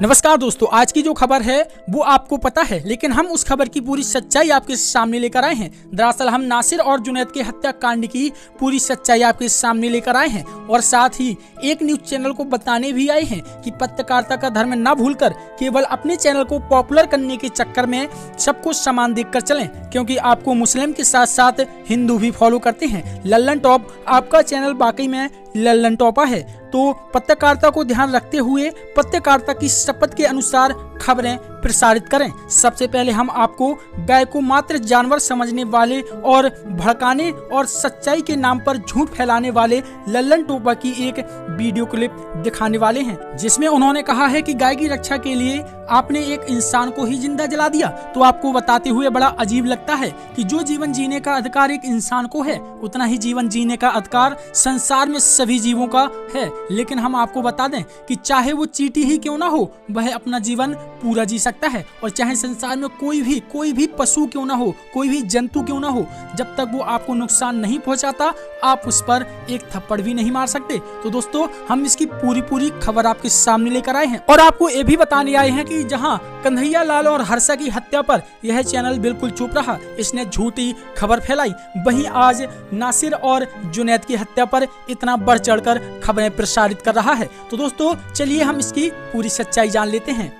नमस्कार दोस्तों, आज की जो खबर है वो आपको पता है, लेकिन हम उस खबर की पूरी सच्चाई आपके सामने लेकर आए हैं। दरअसल हम नासिर और जुनैद के हत्याकांड की पूरी सच्चाई आपके सामने लेकर आए हैं और साथ ही एक न्यूज चैनल को बताने भी आए हैं कि पत्रकारिता का धर्म न भूलकर केवल अपने चैनल को पॉपुलर करने के चक्कर में सब कुछ समान देखकर चलें, क्योंकि आपको मुस्लिम के साथ साथ हिंदू भी फॉलो करते हैं। लल्लन टॉप आपका चैनल वाकई में लल्लन टॉपा है, तो पत्रकारिता को ध्यान रखते हुए पत्रकारिता की शपथ के अनुसार खबरें प्रसारित करें। सबसे पहले हम आपको गाय को मात्र जानवर समझने वाले और भड़काने और सच्चाई के नाम पर झूठ फैलाने वाले लल्लन टोपा की एक वीडियो क्लिप दिखाने वाले हैं, जिसमें उन्होंने कहा है कि गाय की रक्षा के लिए आपने एक इंसान को ही जिंदा जला दिया। तो आपको बताते हुए बड़ा अजीब लगता है कि जो जीवन जीने का अधिकार एक इंसान को है, उतना ही जीवन जीने का अधिकार संसार में सभी जीवों का है। लेकिन हम आपको बता दें कि चाहे वो चींटी ही क्यों ना हो, वह अपना जीवन पूरा जी सकता है, और चाहे संसार में कोई भी पशु क्यों ना हो, कोई भी जंतु क्यों ना हो, जब तक वो आपको नुकसान नहीं पहुंचाता, आप उस पर एक थप्पड़ भी नहीं मार सकते। तो दोस्तों, हम इसकी पूरी खबर आपके सामने लेकर आए हैं और आपको ये भी बताने आए हैं कि जहां कन्हैया लाल और हर्षा की हत्या पर यह चैनल बिल्कुल चुप रहा, इसने झूठी खबर फैलाई, वहीं आज नासिर और जुनैद की हत्या पर इतना बढ़ चढ़कर खबरें प्रसारित कर रहा है। तो दोस्तों, चलिए हम इसकी पूरी सच्चाई जान लेते हैं।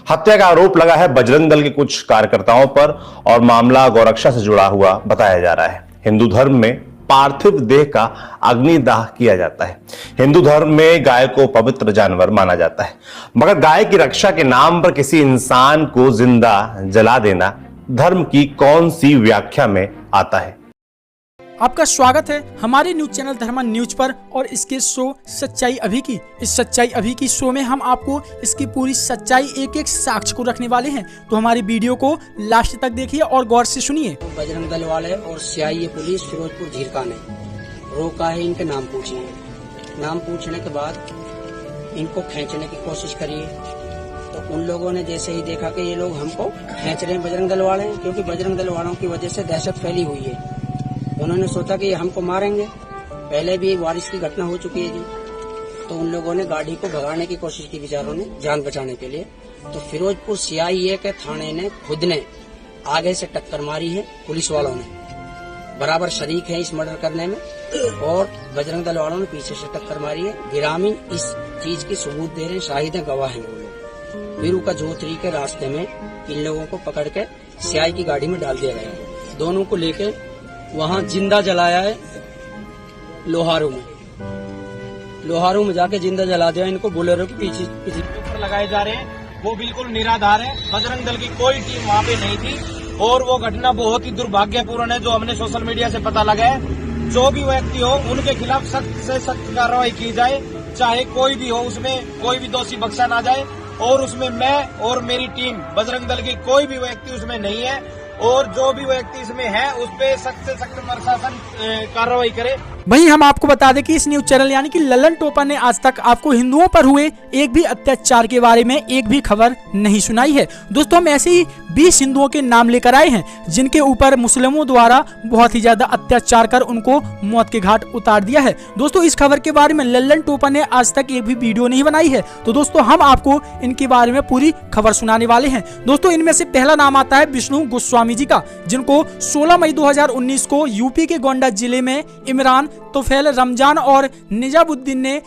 हत्या का आरोप लगा है बजरंग दल के कुछ कार्यकर्ताओं पर और मामला गौरक्षा से जुड़ा हुआ बताया जा रहा है। हिंदू धर्म में पार्थिव देह का अग्निदाह किया जाता है। हिंदू धर्म में गाय को पवित्र जानवर माना जाता है, मगर गाय की रक्षा के नाम पर किसी इंसान को जिंदा जला देना धर्म की कौन सी व्याख्या में आता है? आपका स्वागत है हमारे न्यूज चैनल धर्मा न्यूज पर और इसके शो सच्चाई अभी की। इस सच्चाई अभी की शो में हम आपको इसकी पूरी सच्चाई एक एक साक्ष्य को रखने वाले हैं, तो हमारी वीडियो को लास्ट तक देखिए और गौर से सुनिए। बजरंग दल वाले और सीआईए पुलिस फिरोजपुर झीरका ने रोका है, इनके नाम पूछिए। नाम पूछने के बाद इनको खींचने की कोशिश करिए, तो उन लोगों ने जैसे ही देखा कि ये लोग हमको खींच रहे हैं बजरंग दल वाले, क्योंकि बजरंग दल वालों की वजह से दहशत फैली हुई है, उन्होंने सोचा कि ये हमको मारेंगे। पहले भी बारिश की घटना हो चुकी है जी, तो उन लोगों ने गाड़ी को भगाने की कोशिश की बेचारों ने जान बचाने के लिए। तो फिरोजपुर सीआईए के थाने ने खुद ने आगे से टक्कर मारी है, पुलिस वालों ने बराबर शरीक है इस मर्डर करने में, और बजरंग दल वालों ने पीछे से टक्कर मारी है। ग्रामीण इस चीज की सबूत दे रहे हैं, शाहिद है, गवाह है वो लोग। वीरू का जोतरी के रास्ते में इन लोगों को पकड़ के सीआई की गाड़ी में डाल दिया गया है। दोनों को लेके वहाँ जिंदा जलाया है लोहारू में जाके जिंदा जला दिया। इनको बोलेरो के पीछे ऊपर लगाए जा रहे हैं, वो बिल्कुल निराधार है। बजरंग दल की कोई टीम वहाँ पे नहीं थी और वो घटना बहुत ही दुर्भाग्यपूर्ण है, जो हमने सोशल मीडिया से पता लगा है। जो भी व्यक्ति हो, उनके खिलाफ सख्त से सख्त कार्रवाई की जाए, चाहे कोई भी हो, उसमें कोई भी दोषी बख्शा ना जाए। और उसमें मैं और मेरी टीम बजरंग दल की कोई भी व्यक्ति उसमें नहीं है, और जो भी व्यक्ति इसमें है उस पे सख्त से सख्त प्रशासन कार्रवाई करे। वहीं हम आपको बता दें कि इस न्यूज चैनल यानी कि लल्लन टोपा ने आज तक आपको हिंदुओं पर हुए एक भी अत्याचार के बारे में एक भी खबर नहीं सुनाई है। दोस्तों, हम ऐसे ही 20 हिंदुओं के नाम लेकर आए हैं जिनके ऊपर मुस्लिमों द्वारा बहुत ही ज्यादा अत्याचार कर उनको मौत के घाट उतार दिया है। दोस्तों, इस खबर के बारे में लल्लन टोपा ने आज तक एक भी वीडियो नहीं बनाई है, तो दोस्तों हम आपको इनके बारे में पूरी खबर सुनाने वाले हैं। दोस्तों, इनमें से पहला नाम आता है विष्णु गोस्वामी जी का, जिनको 16 मई 2019 को यूपी के गोंडा जिले में इमरान, तोफैल, रमजान और निजामुद्दीन ने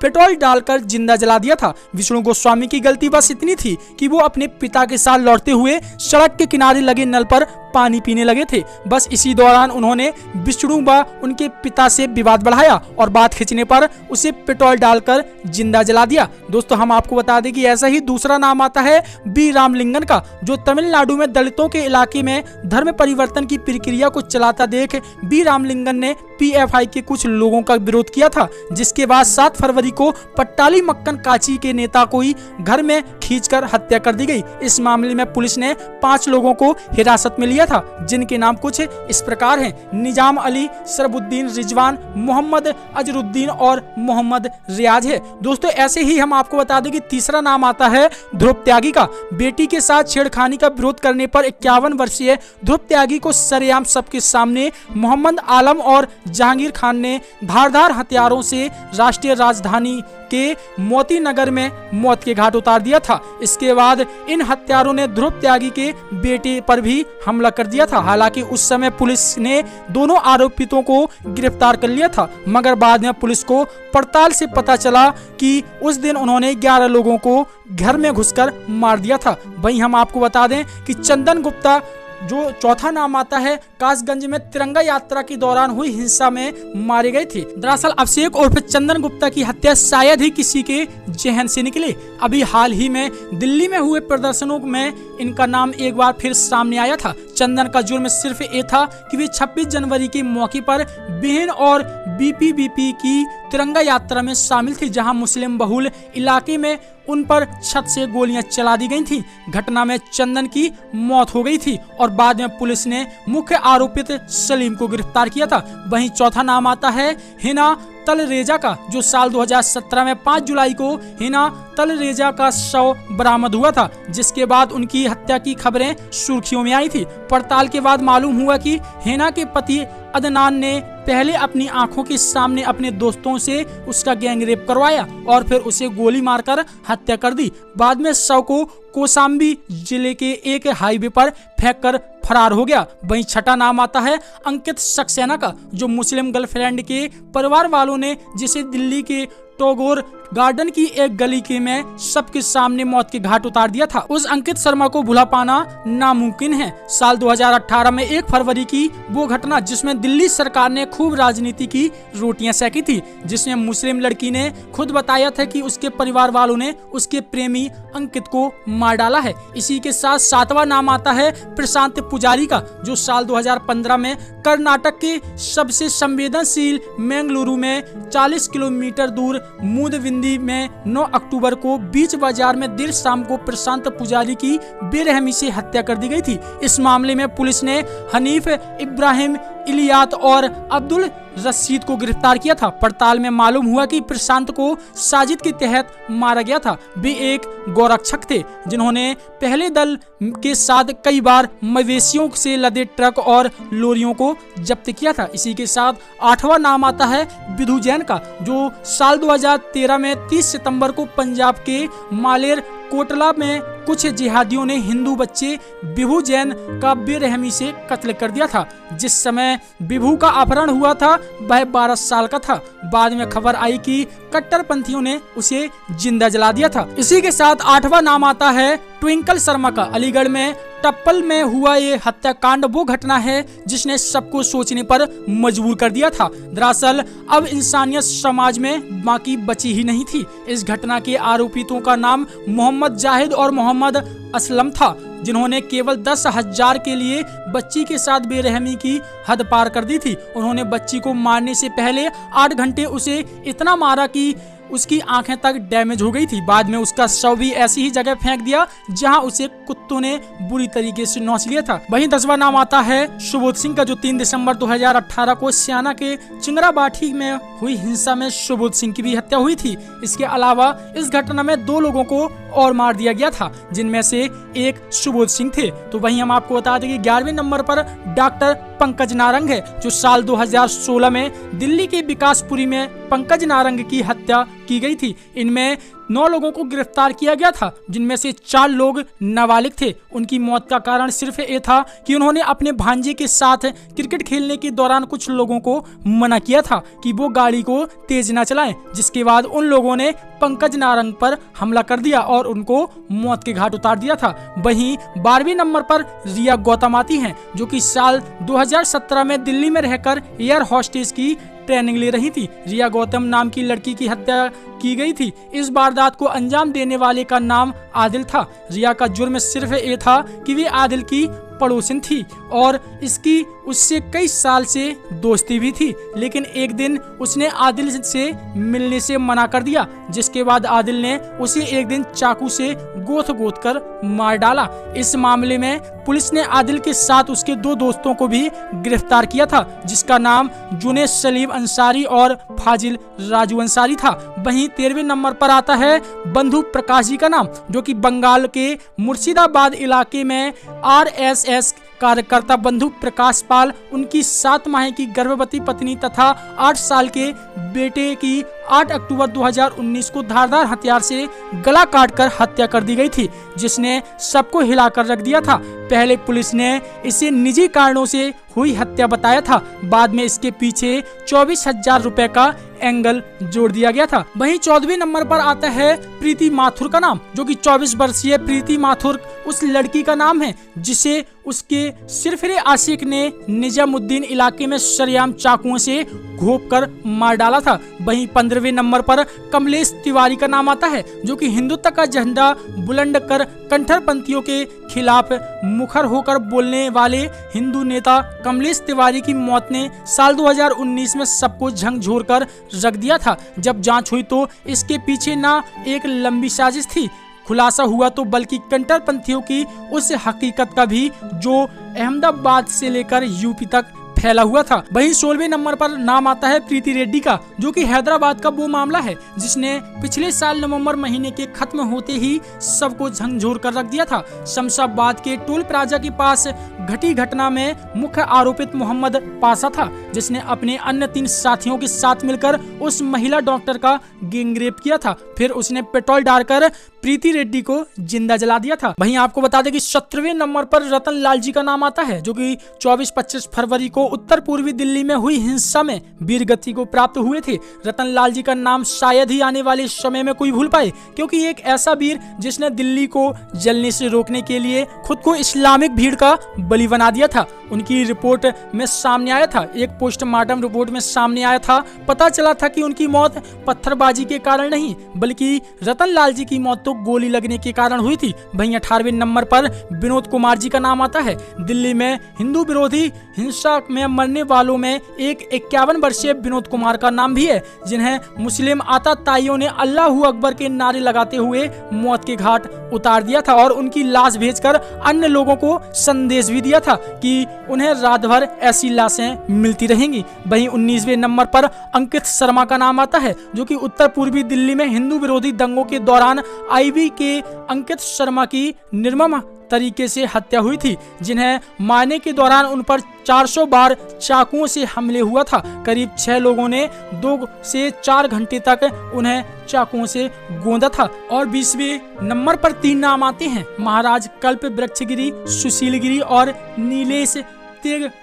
पेट्रोल डालकर जिंदा जला दिया था। विष्णु गोस्वामी की गलती बस इतनी थी कि वो अपने पिता के साथ लौटते हुए सड़क के किनारे लगे नल पर पानी पीने लगे थे। बस इसी दौरान उन्होंने विष्णु व उनके पिता से विवाद बढ़ाया और बात खींचने पर उसे पेट्रोल डालकर जिंदा जला दिया। दोस्तों, हम आपको बता दें कि ऐसा ही दूसरा नाम आता है बी रामलिंगन का, जो तमिलनाडु में दलितों के इलाके में धर्म परिवर्तन की प्रक्रिया को चलाता देख बी रामलिंगन ने पीएफआई के कुछ लोगों का विरोध किया था, जिसके बाद 7 फरवरी को पट्टाली मक्कन काची के नेता को ही घर में खींचकर हत्या कर दी गई। इस मामले में पुलिस ने 5 लोगों को हिरासत में लिया दिया था, जिनके नाम कुछ इस प्रकार हैं: निजाम अली, सरबुद्दीन, रिजवान, मोहम्मद अजरुद्दीन और मोहम्मद रियाज है। दोस्तों ऐसे ही हम आपको बता दें कि तीसरा नाम आता है ध्रुव त्यागी का। बेटी के साथ छेड़खानी का विरोध करने पर 51 वर्षीय ध्रुव त्यागी को सरेआम सबके सामने मोहम्मद आलम और जहांगीर खान ने धारदार हथियारों से राष्ट्रीय राजधानी के मोती नगर में मौत के घाट उतार दिया था। इसके बाद इन हत्यारों ने ध्रुव त्यागी के बेटे पर भी हमला कर दिया था। हालांकि उस समय पुलिस ने दोनों आरोपितों को गिरफ्तार कर लिया था, मगर बाद में पुलिस को पड़ताल से पता चला कि उस दिन उन्होंने 11 लोगों को घर में घुसकर मार दिया था। वहीं हम आपको बता दें कि चंदन गुप्ता जो चौथा नाम आता है, कासगंज में तिरंगा यात्रा के दौरान हुई हिंसा में मारे गए थे। दरअसल अभिषेक उर्फ चंदन गुप्ता की हत्या शायद ही किसी के जहन से निकले। अभी हाल ही में दिल्ली में हुए प्रदर्शनों में इनका नाम एक बार फिर सामने आया था। चंदन का जुर्म सिर्फ ये था कि वे 26 जनवरी के मौके पर बिहिन और बीपीबीपी की तिरंगा यात्रा में शामिल थे, जहां मुस्लिम बहुल इलाके में उन पर छत से गोलियां चला दी गई थी। घटना में चंदन की मौत हो गई थी और बाद में पुलिस ने मुख्य आरोपित सलीम को गिरफ्तार किया था। वहीं चौथा नाम आता है हिना तलरेजा का, जो साल 2017 में 5 जुलाई को हिना तलरेजा का शव बरामद हुआ था, जिसके बाद उनकी हत्या की खबरें सुर्खियों में आई थी। पड़ताल के बाद मालूम हुआ कि हिना के पति अदनान ने पहले अपनी आंखों के सामने अपने दोस्तों से उसका गैंग रेप करवाया और फिर उसे गोली मारकर हत्या कर दी। बाद में शव को कोसांबी जिले के एक हाईवे पर फेंककर फरार हो गया। वहीं छठा नाम आता है अंकित सक्सेना का, जो मुस्लिम गर्लफ्रेंड के परिवार वालों ने जिसे दिल्ली के टैगोर गार्डन की एक गली के में सबके सामने मौत के घाट उतार दिया था। उस अंकित शर्मा को भुला पाना नामुमकिन है। साल 2018 में 1 फरवरी की वो घटना जिसमें दिल्ली सरकार ने खूब राजनीति की रोटियां सेकी थी, जिसमें मुस्लिम लड़की ने खुद बताया था कि उसके परिवार वालों ने उसके प्रेमी अंकित को मार डाला है। इसी के साथ 7वां नाम आता है प्रशांत पुजारी का, जो साल 2015 में कर्नाटक के सबसे संवेदनशील मंगलुरु में 40 किलोमीटर दूर मूदबिंदी में 9 अक्टूबर को बीच बाजार में देर शाम को प्रशांत पुजारी की बेरहमी से हत्या कर दी गई थी। इस मामले में पुलिस ने हनीफ इब्राहिम, इलियात और अब्दुल रशीद को गिरफ्तार किया था। पड़ताल में मालूम हुआ कि प्रशांत को साजिद के तहत मारा गया था। वे एक गोरक्षक थे जिन्होंने पहले दल के साथ कई बार मवेशियों से लदे ट्रक और लोरियों को जब्त किया था। इसी के साथ 8वां नाम आता है विधु जैन का, जो साल 2013 में 30 सितंबर को पंजाब के मालेर कोटला में कुछ जिहादियों ने हिंदू बच्चे विभू जैन का बेरहमी से कत्ल कर दिया था। जिस समय विभू का अपहरण हुआ था वह 12 साल का था। बाद में खबर आई कि कट्टरपंथियों ने उसे जिंदा जला दिया था। इसी के साथ 8वां नाम आता है ट्विंकल शर्मा का। अलीगढ़ में टप्पल में हुआ ये हत्याकांड वो घटना है जिसने सबको सोचने पर मजबूर कर दिया था। दरअसल अब इंसानियत समाज में बाकी बची ही नहीं थी। इस घटना के आरोपितों का नाम मोहम्मद जाहिद और मोहम्मद असलम था, जिन्होंने केवल 10,000 के लिए बच्ची के साथ बेरहमी की हद पार कर दी थी। उन्होंने बच्ची को मारने से पहले 8 घंटे उसे इतना मारा कि उसकी आंखें तक डैमेज हो गई थी। बाद में उसका शव भी ऐसी ही जगह फेंक दिया जहां उसे कुत्तों ने बुरी तरीके से नोच लिया था। वहीं 10वां नाम आता है सुबोध सिंह का, जो 3 दिसंबर 2018 को सियाना के चिंगराबाठी में हुई हिंसा में सुबोध सिंह की भी हत्या हुई थी। इसके अलावा इस घटना में 2 लोगों को और मार दिया गया था, जिनमें से एक सुबोध सिंह थे। तो वहीं हम आपको बता दें कि 11वें नंबर पर डॉक्टर पंकज नारंग है, जो साल 2016 में दिल्ली के विकासपुरी में पंकज नारंग की हत्या की गई थी। इनमें 9 लोगों को गिरफ्तार किया गया था, जिनमें से 4 लोग नाबालिग थे। उनकी मौत का कारण सिर्फ ये था कि उन्होंने अपने भांजे के साथ क्रिकेट खेलने के दौरान कुछ लोगों को मना किया था कि वो गाड़ी को तेज न चलाएं, जिसके बाद उन लोगों ने पंकज नारंग पर हमला कर दिया और उनको मौत के घाट उतार दिया था। वहीं 12वें नंबर पर रिया गौतम आती हैं, जो कि साल 2017 में दिल्ली में रहकर एयर होस्टेस की ट्रेनिंग ले रही थी। रिया गौतम नाम की लड़की की हत्या की गई थी। इस वारदात को अंजाम देने वाले का नाम आदिल था। रिया का जुर्म सिर्फ ये था कि वे आदिल की पड़ोसिन थी और इसकी उससे कई साल से दोस्ती भी थी, लेकिन एक दिन उसने आदिल से मिलने से मना कर दिया, जिसके बाद आदिल ने उसे एक दिन चाकू से गोथ कर मार डाला। इस मामले में पुलिस ने आदिल के साथ उसके 2 दोस्तों को भी गिरफ्तार किया था, जिसका नाम जुनेद सलीम अंसारी और फाजिल राजू अंसारी था। वहीं 13वें नंबर पर आता है बंधु प्रकाश जी का नाम, जो कि बंगाल के मुर्शिदाबाद इलाके में RSS कार्यकर्ता बंधु प्रकाश पाल उनकी 7 माह की गर्भवती पत्नी तथा 8 साल के बेटे की 8 अक्टूबर 2019 को धारदार हथियार से गला काटकर हत्या कर दी गई थी, जिसने सबको हिलाकर रख दिया था। पहले पुलिस ने इसे निजी कारणों से हुई हत्या बताया था, बाद में इसके पीछे 24,000 रुपए का एंगल जोड़ दिया गया था। वहीं 14वें नंबर पर आता है प्रीति माथुर का नाम, जो कि 24 वर्षीय प्रीति माथुर उस लड़की का नाम है जिसे उसके सिरफिरे आशिक ने निजामुद्दीन इलाके में सरेआम चाकुओं से घोंप कर मार डाला था। वहीं 15वें नंबर पर कमलेश तिवारी का नाम आता है, जो कि हिंदुत्व का झंडा बुलंद कर कट्टरपंथियों के खिलाफ मुखर होकर बोलने वाले हिंदू नेता कमलेश तिवारी की मौत ने साल 2019 में सबको झकझोर कर रख दिया था। जब जांच हुई तो इसके पीछे ना एक लंबी साजिश थी खुलासा हुआ तो, बल्कि कट्टरपंथियों की उस हकीकत का भी जो अहमदाबाद से लेकर यूपी तक फैला हुआ था। वहीं 16वें नंबर पर नाम आता है प्रीति रेड्डी का, जो कि हैदराबाद का वो मामला है जिसने पिछले साल नवंबर महीने के खत्म होते ही सबको झकझोर कर रख दिया था। शमशाबाद के टोल प्लाजा के पास घटी घटना में मुख्य आरोपित मोहम्मद पाशा था, जिसने अपने अन्य 3 साथियों के साथ मिलकर उस महिला डॉक्टर का गैंगरेप किया था। फिर उसने पेट्रोल डालकर प्रीति रेड्डी को जिंदा जला दिया था। वहीं आपको बता दें कि 17वें नंबर पर रतन लाल जी का नाम आता है, जो कि 24-25 फरवरी को उत्तर पूर्वी दिल्ली में हुई हिंसा में वीरगति को प्राप्त हुए थे। रतन लाल जी का नाम शायद ही आने वाले समय में कोई भूल पाए, क्योंकि एक ऐसा वीर जिसने दिल्ली को जलने से रोकने के लिए खुद को इस्लामिक भीड़ का बलि बना दिया था। उनकी रिपोर्ट में सामने आया था, एक पोस्टमार्टम रिपोर्ट में सामने आया था, पता चला था कि उनकी मौत पत्थरबाजी के कारण नहीं बल्कि रतन लाल जी की मौत तो गोली लगने के कारण हुई थी। वहीं 18वें नंबर पर विनोद कुमार जी का नाम आता है। दिल्ली में हिंदू विरोधी हिंसा में मरने वालों में एक 51 वर्षीय विनोद कुमार का नाम भी है, जिन्हें मुस्लिम आतताइयों ने अल्लाहू अकबर के नारे लगाते हुए मौत के घाट उतार दिया था और उनकी लाश भेजकर अन्य लोगों को संदेश भी दिया था कि उन्हें रात भर ऐसी लाशें मिलती रहेंगी। वहीं 19वें नंबर पर अंकित शर्मा का नाम आता है, जो कि उत्तर पूर्वी दिल्ली में हिंदू विरोधी दंगों के दौरान आईबी के अंकित शर्मा की निर्मम तरीके से हत्या हुई थी, जिन्हें मारने के दौरान उन पर 400 बार चाकुओं से हमले हुआ था। करीब 6 लोगों ने 2 से 4 घंटे तक उन्हें चाकुओं से गोंदा था। और 20वें नंबर पर 3 नाम आते हैं, महाराज कल्प वृक्षगिरी, सुशीलगिरी और नीलेश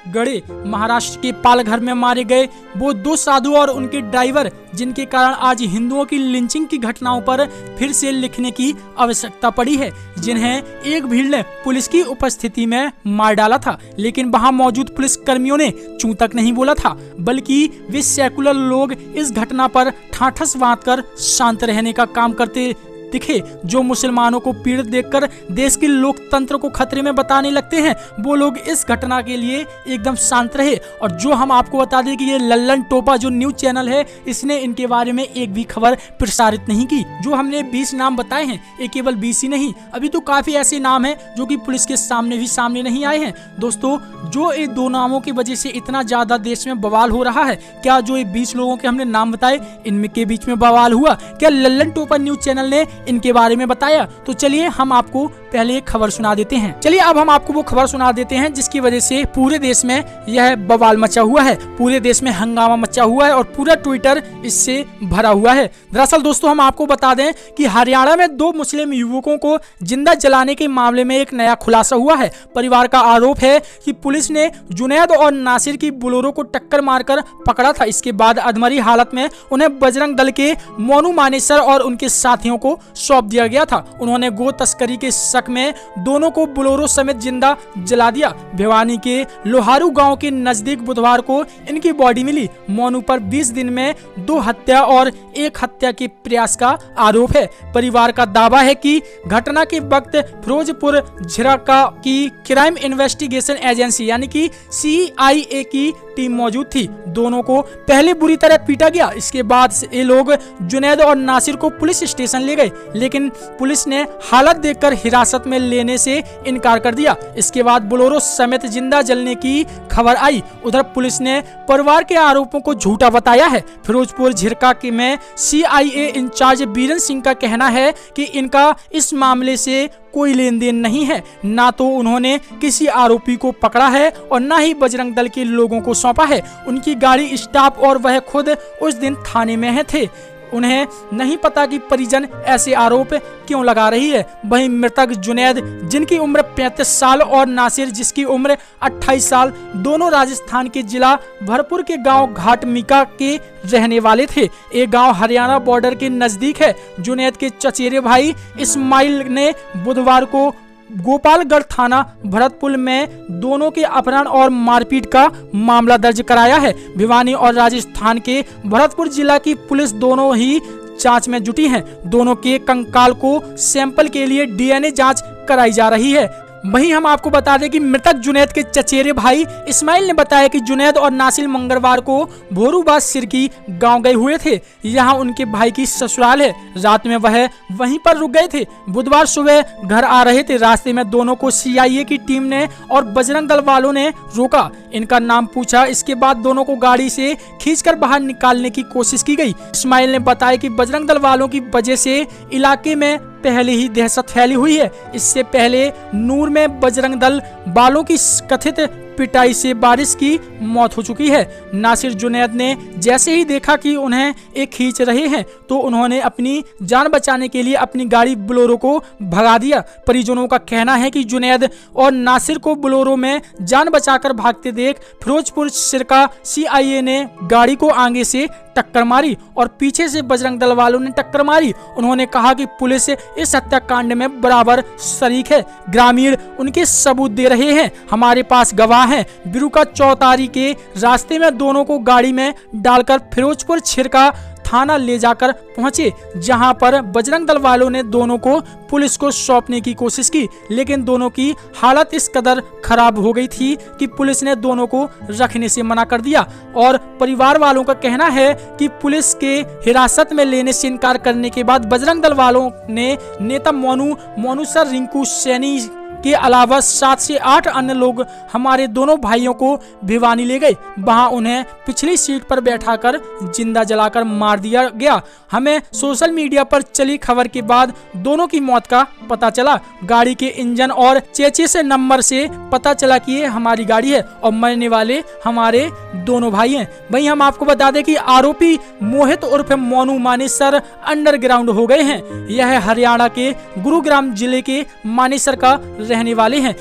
गड़े। महाराष्ट्र के पालघर में मारे गए वो 2 साधु और उनके ड्राइवर, जिनके कारण आज हिंदुओं की लिंचिंग की घटनाओं पर फिर से लिखने की आवश्यकता पड़ी है, जिन्हें एक भीड़ ने पुलिस की उपस्थिति में मार डाला था, लेकिन वहां मौजूद पुलिस कर्मियों ने चूं तक नहीं बोला था, बल्कि वे सेकुलर लोग इस घटना पर ठाठस बांधकर शांत रहने का काम करते दिखे। जो मुसलमानों को पीड़ित देखकर देश के लोकतंत्र को खतरे में बताने लगते हैं, वो लोग इस घटना के लिए एकदम शांत रहे। और जो हम आपको बता दें कि ये लल्लन टोपा जो न्यूज चैनल है, इसने इनके बारे में एक भी खबर प्रसारित नहीं की। जो हमने 20 नाम बताए हैं, ये केवल 20 ही नहीं, अभी तो काफी ऐसे नाम हैं जो कि पुलिस के सामने भी सामने नहीं आए हैं। दोस्तों, जो ये 2 नामों की वजह से इतना ज्यादा देश में बवाल हो रहा है, क्या जो ये 20 लोगों के हमने नाम बताए इनमें के बीच में बवाल हुआ? क्या लल्लन टोपा न्यूज चैनल ने इनके बारे में बताया? तो चलिए हम आपको पहले एक खबर सुना देते हैं। चलिए अब हम आपको वो खबर सुना देते हैं जिसकी वजह से पूरे देश में यह बवाल मचा हुआ है, पूरे देश में हंगामा मचा हुआ है और पूरा ट्विटर इससे भरा हुआ है। दरअसल दोस्तों, हम आपको बता दें कि हरियाणा में 2 मुस्लिम युवकों को जिंदा जलाने के मामले में एक नया खुलासा हुआ है। परिवार का आरोप है कि पुलिस ने जुनैद और नासिर की बोलेरो को टक्कर मारकर पकड़ा था। इसके बाद अधमरी हालत में उन्हें बजरंग दल के मोनू मानेसर और उनके साथियों को सौंप दिया गया था। उन्होंने गो तस्करी के शक में दोनों को बोलेरो समेत जिंदा जला दिया। भिवानी के लोहारू गांव के नजदीक बुधवार को इनकी बॉडी मिली। मोनू पर 20 दिन में 2 हत्या और 1 हत्या के प्रयास का आरोप है। परिवार का दावा है कि घटना के वक्त फिरोजपुर झिरका की क्राइम इन्वेस्टिगेशन एजेंसी यानी कि CIA की टीम मौजूद थी। दोनों को पहले बुरी तरह पीटा गया। इसके बाद ये लोग जुनैद और नासिर को पुलिस स्टेशन ले गए, लेकिन पुलिस ने हालत देखकर हिरासत में लेने से इनकार कर दिया। इसके बाद बोलेरो समेत जिंदा जलने की खबर आई। उधर पुलिस ने परिवार के आरोपों को झूठा बताया है। फिरोजपुर झिरका में CIA इंचार्ज बीरन सिंह का कहना है कि इनका इस मामले से कोई लेन देन नहीं है। ना तो उन्होंने किसी आरोपी को पकड़ा है और ना ही बजरंग दल के लोगों को सौंपा है। उनकी गाड़ी स्टाफ और वह खुद उस दिन थाने में थे। उन्हें नहीं पता कि परिजन ऐसे आरोप क्यों लगा रही है। वहीं मृतक जुनैद जिनकी उम्र 35 साल और नासिर जिसकी उम्र 28 साल दोनों राजस्थान के जिला भरतपुर के गांव घाटमिका के रहने वाले थे। ये गांव हरियाणा बॉर्डर के नजदीक है। जुनैद के चचेरे भाई इस्माइल ने बुधवार को गोपालगढ़ थाना भरतपुर में दोनों के अपहरण और मारपीट का मामला दर्ज कराया है। भिवानी और राजस्थान के भरतपुर जिला की पुलिस दोनों ही जांच में जुटी हैं। दोनों के कंकाल को सैंपल के लिए DNA जांच कराई जा रही है। वहीं हम आपको बता दें कि मृतक जुनैद के चचेरे भाई इस्माइल ने बताया कि जुनैद और नासिर मंगलवार को भोरूबाद सिरकी गांव गए हुए थे। यहां उनके भाई की ससुराल है। रात में वह वहीं पर रुक गए थे। बुधवार सुबह घर आ रहे थे। रास्ते में दोनों को CIA की टीम ने और बजरंग दल वालों ने रोका। इनका नाम पूछा। इसके बाद दोनों को गाड़ी से खींचकर बाहर निकालने की कोशिश की गई। इस्माइल ने बताया कि बजरंग दल वालों की वजह से इलाके में पहले ही दहशत फैली हुई है। इससे पहले नूर में बजरंग दल वालों की कथित पिटाई से बारिश की मौत हो चुकी है। नासिर जुनैद ने जैसे ही देखा कि उन्हें एक खींच रहे हैं तो उन्होंने अपनी जान बचाने के लिए अपनी गाड़ी बोलेरो को भगा दिया। परिजनों का कहना है कि जुनैद और नासिर को बोलेरो में जान बचाकर भागते देख फिरोजपुर झिरका CIA ने गाड़ी को आगे से टक्कर मारी और पीछे से बजरंग दल वालों ने टक्कर मारी। उन्होंने कहा कि पुलिस इस हत्याकांड में बराबर शरीक है। ग्रामीण उनके सबूत दे रहे हैं। हमारे पास गवाह हैं। बिरुका चौतारी के रास्ते में दोनों को गाड़ी में डालकर फिरोजपुर झिरका थाना ले जाकर पहुंचे, जहां पर बजरंग दल वालों ने दोनों को पुलिस को सौंपने की कोशिश की, लेकिन दोनों की हालत इस कदर खराब हो गई थी कि पुलिस ने दोनों को रखने से मना कर दिया। और परिवार वालों का कहना है कि पुलिस के हिरासत में लेने से इनकार करने के बाद बजरंग दल वालों ने नेता मोनू सर रिंकू सैनी के अलावा 7 से 8 अन्य लोग हमारे दोनों भाइयों को भिवानी ले गए। वहां उन्हें पिछली सीट पर बैठाकर जिंदा जलाकर मार दिया गया। हमें सोशल मीडिया पर चली खबर के बाद दोनों की मौत का पता चला। गाड़ी के इंजन और चेचिस नंबर से पता चला कि ये हमारी गाड़ी है और मरने वाले हमारे दोनों भाई हैं। वहीं हम आपको बता दें कि आरोपी मोहित उर्फ मोनू मानेसर अंडरग्राउंड हो गए हैं। यह हरियाणा के गुरुग्राम जिले के मानेसर का रहने वाले हैं।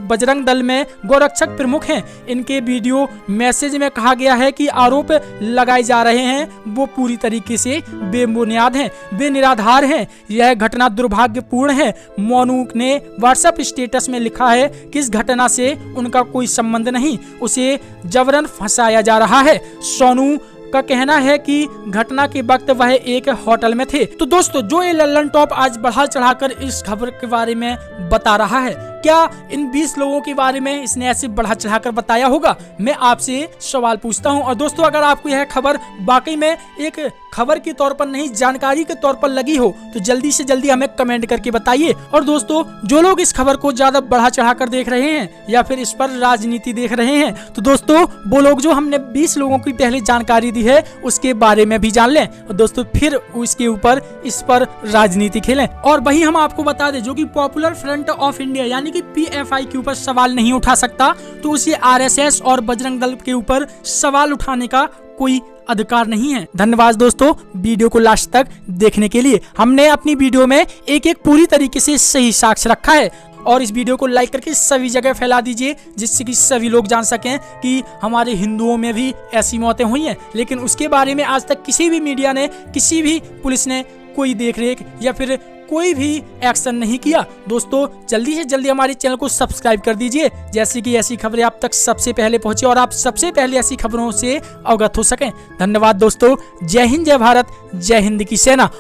बजरंग दल में गोरक्षक प्रमुख हैं। इनके वीडियो मैसेज में कहा गया है कि आरोप लगाए जा रहे हैं वो पूरी तरीके से बेबुनियाद हैं, वे निराधार हैं। यह घटना दुर्भाग्यपूर्ण है। मोनू ने व्हाट्सएप स्टेटस में लिखा है कि इस घटना से उनका कोई संबंध नहीं, उसे जबरन फंसाया जा रहा है। सोनू का कहना है कि घटना के वक्त वह एक होटल में थे। तो दोस्तों, जो ये लल्लन टॉप आज बढ़ा चढ़ाकर इस खबर के बारे में बता रहा है, क्या इन 20 लोगों के बारे में इसने ऐसे बढ़ा चढ़ाकर बताया होगा? मैं आपसे सवाल पूछता हूं। और दोस्तों, अगर आपको यह खबर वाकई में एक खबर के तौर पर नहीं, जानकारी के तौर पर लगी हो तो जल्दी से जल्दी हमें कमेंट करके बताइए। और दोस्तों, जो लोग इस खबर को ज्यादा बढ़ा चढ़ाकर देख रहे हैं या फिर इस पर राजनीति देख रहे हैं, तो दोस्तों वो लोग जो हमने 20 लोगों की पहले जानकारी दी है उसके बारे में भी जान लें और दोस्तों फिर उसके ऊपर इस पर राजनीति खेलें। और वही हम आपको बता दें, जो कि पॉपुलर फ्रंट ऑफ इंडिया यानी कि PFI के ऊपर सवाल नहीं उठा सकता, तो उसे RSS और बजरंग दल के ऊपर सवाल उठाने का कोई अधिकार नहीं है। धन्यवाद दोस्तों वीडियो को लास्ट तक देखने के लिए। हमने अपनी वीडियो में एक एक पूरी तरीके से सही साक्ष्य रखा है और इस वीडियो को लाइक करके सभी जगह फैला दीजिए, जिससे कि सभी लोग जान सकें कि हमारे हिंदुओं में भी ऐसी मौतें हुई हैं, लेकिन उसके बारे में आज तक किसी भी मीडिया ने, किसी भी पुलिस ने कोई देखरेख या फिर कोई भी एक्शन नहीं किया। दोस्तों जल्दी से जल्दी हमारे चैनल को सब्सक्राइब कर दीजिए, जैसे कि ऐसी खबरें आप तक सबसे पहले पहुंचे और आप सबसे पहले ऐसी खबरों से अवगत हो सकें। धन्यवाद दोस्तों। जय हिंद, जय भारत, जय हिंद की सेना।